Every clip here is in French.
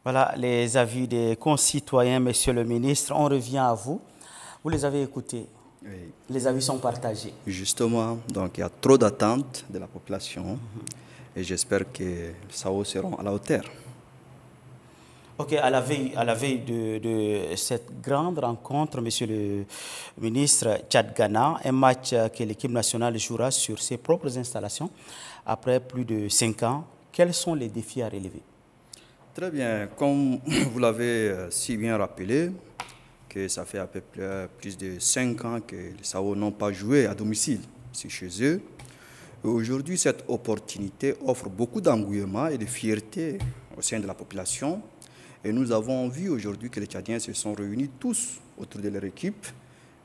Voilà les avis des concitoyens, monsieur le ministre. On revient à vous. Vous les avez écoutés. Oui. Les avis sont partagés. Justement, donc il y a trop d'attentes de la population et j'espère que les SAO seront à la hauteur. Ok, à la veille de cette grande rencontre, monsieur le ministre, Tchad-Ghana, un match que l'équipe nationale jouera sur ses propres installations après plus de 5 ans. Quels sont les défis à relever? Très bien, comme vous l'avez si bien rappelé, que ça fait à peu près plus de 5 ans que les SAO n'ont pas joué à domicile, c'est chez eux. Aujourd'hui, cette opportunité offre beaucoup d'engouement et de fierté au sein de la population. Et nous avons vu aujourd'hui que les Tchadiens se sont réunis tous autour de leur équipe.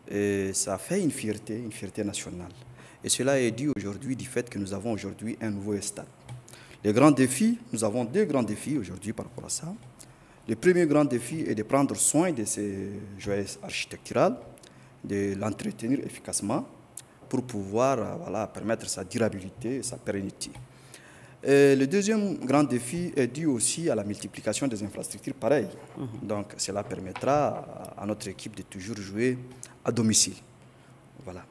Et ça fait une fierté nationale. Et cela est dû aujourd'hui du fait que nous avons aujourd'hui un nouveau stade. Les grands défis, nous avons deux grands défis aujourd'hui par rapport à ça. Le premier grand défi est de prendre soin de ces joyaux architecturales, de l'entretenir efficacement pour pouvoir permettre sa durabilité et sa pérennité. Et le deuxième grand défi est dû aussi à la multiplication des infrastructures pareilles. Donc cela permettra à notre équipe de toujours jouer à domicile. Voilà.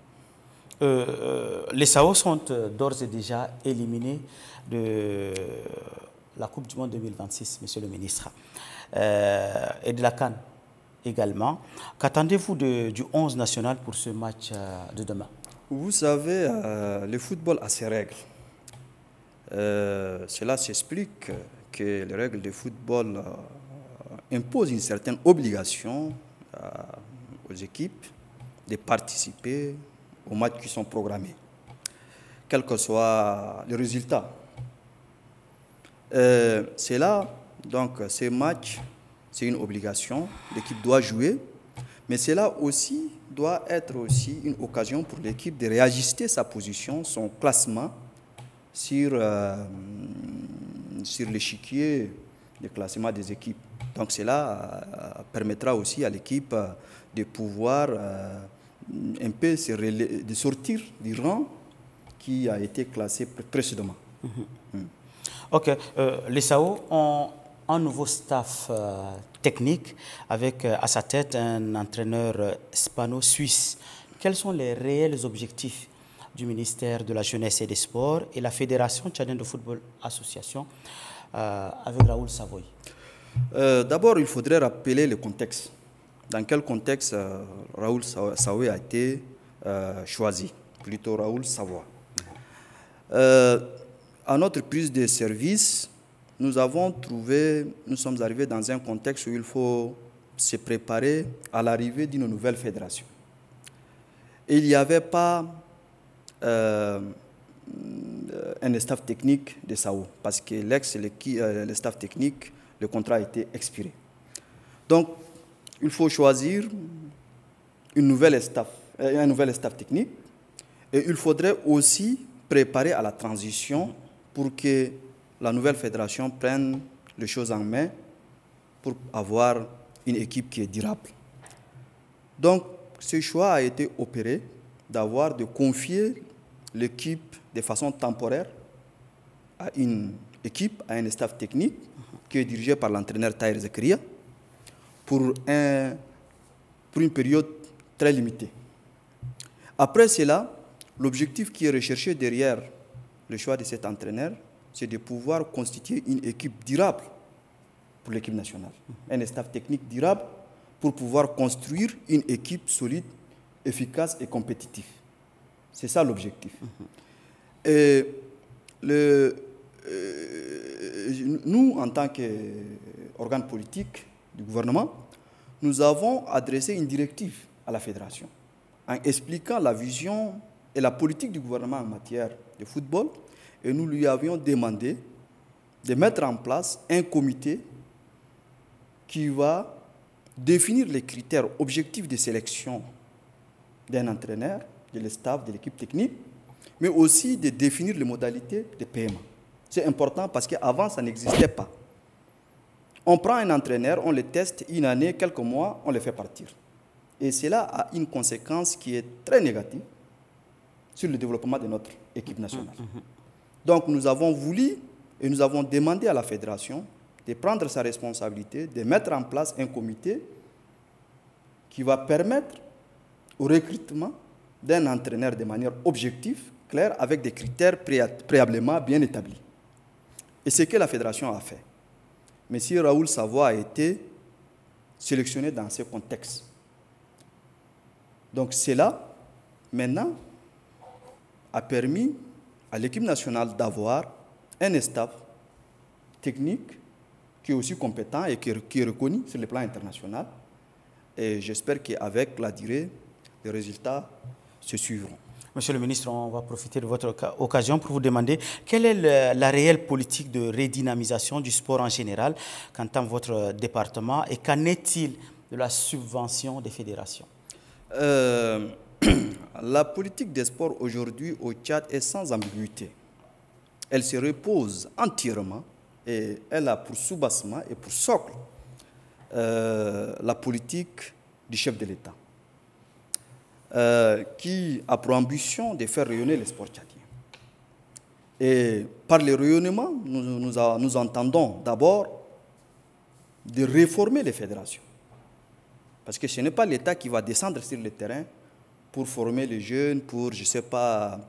Les SAO sont d'ores et déjà éliminés de la Coupe du Monde 2026, monsieur le ministre, et de la CAN également. Qu'attendez-vous du 11 national pour ce match de demain? Vous savez, le football a ses règles. Cela s'explique que les règles de football imposent une certaine obligation aux équipes de participer aux matchs qui sont programmés, quel que soit le résultat. C'est là, donc, ces matchs, c'est une obligation, l'équipe doit jouer, mais cela aussi doit être aussi une occasion pour l'équipe de réajuster sa position, son classement sur l'échiquier de classement des équipes. Donc cela permettra aussi à l'équipe de pouvoir un peu de sortir du rang qui a été classé précédemment. Ok, les SAO ont un nouveau staff technique avec à sa tête un entraîneur hispano-suisse. Quels sont les réels objectifs du ministère de la Jeunesse et des Sports et la Fédération tchadienne de football association avec Raoul Savoy? D'abord, il faudrait rappeler le contexte. Dans quel contexte Raoul Savoy a été choisi, plutôt Raoul Savoy. À notre prise de service, nous sommes arrivés dans un contexte où il faut se préparer à l'arrivée d'une nouvelle fédération. Et il n'y avait pas un staff technique de SAO, parce que le staff technique, le contrat a été expiré. Donc, il faut choisir un nouvel staff technique, et il faudrait aussi préparer à la transition pour que la nouvelle fédération prenne les choses en main pour avoir une équipe qui est durable. Donc, ce choix a été opéré de confier l'équipe de façon temporaire à une équipe, à un staff technique qui est dirigé par l'entraîneur Tahir Zakaria pour une période très limitée. Après cela, l'objectif qui est recherché derrière le choix de cet entraîneur, c'est de pouvoir constituer une équipe durable pour l'équipe nationale. Un staff technique durable pour pouvoir construire une équipe solide, efficace et compétitive. C'est ça l'objectif. Et nous, en tant qu'organe politique du gouvernement, nous avons adressé une directive à la fédération en expliquant la vision et la politique du gouvernement en matière de football. Et nous lui avions demandé de mettre en place un comité qui va définir les critères objectifs de sélection d'un entraîneur, de l'staff, de l'équipe technique, mais aussi de définir les modalités de paiement. C'est important parce qu'avant, ça n'existait pas. On prend un entraîneur, on le teste une année, quelques mois, on le fait partir. Et cela a une conséquence qui est très négative sur le développement de notre équipe nationale. Donc nous avons voulu et nous avons demandé à la fédération de prendre sa responsabilité, de mettre en place un comité qui va permettre au recrutement d'un entraîneur de manière objective, claire, avec des critères préalablement bien établis. Et c'est ce que la fédération a fait. M. Raoul Savoie a été sélectionné dans ce contexte. Donc cela, maintenant, a permis à l'équipe nationale d'avoir un staff technique qui est aussi compétent et qui est reconnu sur le plan international. Et j'espère qu'avec la durée, les résultats se suivront. Monsieur le ministre, on va profiter de votre occasion pour vous demander quelle est la réelle politique de redynamisation du sport en général qu'entend votre département et qu'en est-il de la subvention des fédérations? La politique des sports aujourd'hui au Tchad est sans ambiguïté. Elle se repose entièrement et elle a pour soubassement et pour socle la politique du chef de l'État, qui a pour ambition de faire rayonner les sports tchadiens. Et par le rayonnement, nous entendons d'abord de réformer les fédérations. Parce que ce n'est pas l'État qui va descendre sur le terrain pour former les jeunes, pour, je ne sais pas,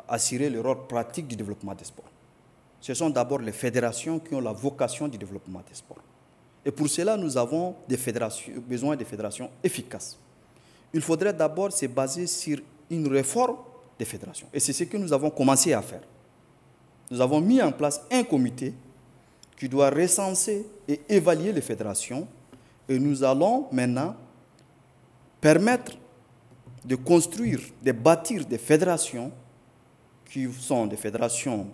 assurer le rôle pratique du développement des sports. Ce sont d'abord les fédérations qui ont la vocation du développement des sports. Et pour cela, nous avons besoin de fédérations efficaces. Il faudrait d'abord se baser sur une réforme des fédérations. Et c'est ce que nous avons commencé à faire. Nous avons mis en place un comité qui doit recenser et évaluer les fédérations. Et nous allons maintenant permettre de construire, de bâtir des fédérations qui sont des fédérations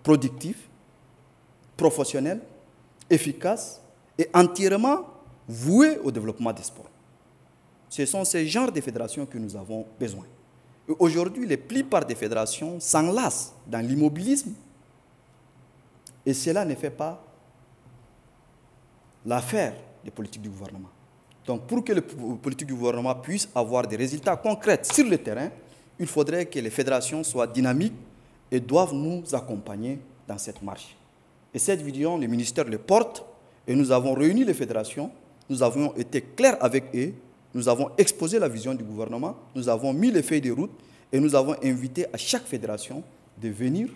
productives, professionnelles, efficaces et entièrement vouées au développement des sports. Ce sont ces genres de fédérations que nous avons besoin. Aujourd'hui, la plupart des fédérations s'enlacent dans l'immobilisme et cela ne fait pas l'affaire des politiques du gouvernement. Donc, pour que les politiques du gouvernement puissent avoir des résultats concrets sur le terrain, il faudrait que les fédérations soient dynamiques et doivent nous accompagner dans cette marche. Et cette vision, le ministère le porte et nous avons réuni les fédérations, nous avons été clairs avec eux, nous avons exposé la vision du gouvernement, nous avons mis les feuilles de route et nous avons invité à chaque fédération de venir,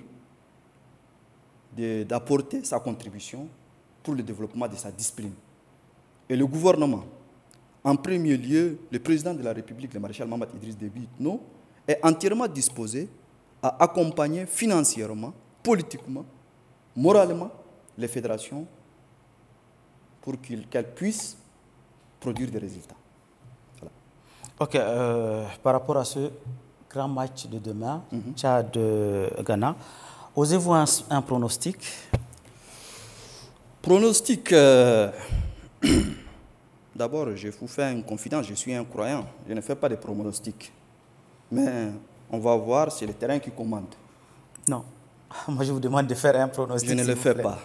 d'apporter sa contribution pour le développement de sa discipline. Et le gouvernement, en premier lieu, le président de la République, le maréchal Mahamat Idriss Déby Itno, est entièrement disposé à accompagner financièrement, politiquement, moralement les fédérations pour qu'elles puissent produire des résultats. Voilà. Ok, par rapport à ce grand match de demain, Tchad-Ghana, osez-vous un pronostic? Pronostic, d'abord, je vous fais une confidence, je suis un croyant, je ne fais pas de pronostics. Mais on va voir, c'est le terrain qui commande. Non, moi je vous demande de faire un pronostic. Je ne le fais pas.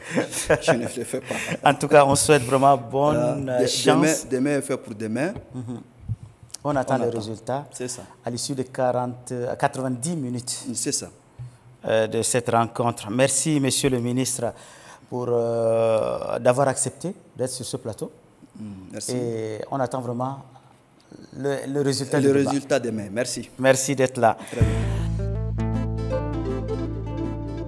Je ne le fais pas. En tout cas, on souhaite vraiment bonne chance. Demain est fait pour demain. On attend les résultats. C'est ça. À l'issue de 90 minutes. C'est ça. De cette rencontre. Merci, monsieur le ministre, pour d'avoir accepté d'être sur ce plateau. Merci. Et on attend vraiment le résultat demain. Merci. Merci d'être là. Très bien.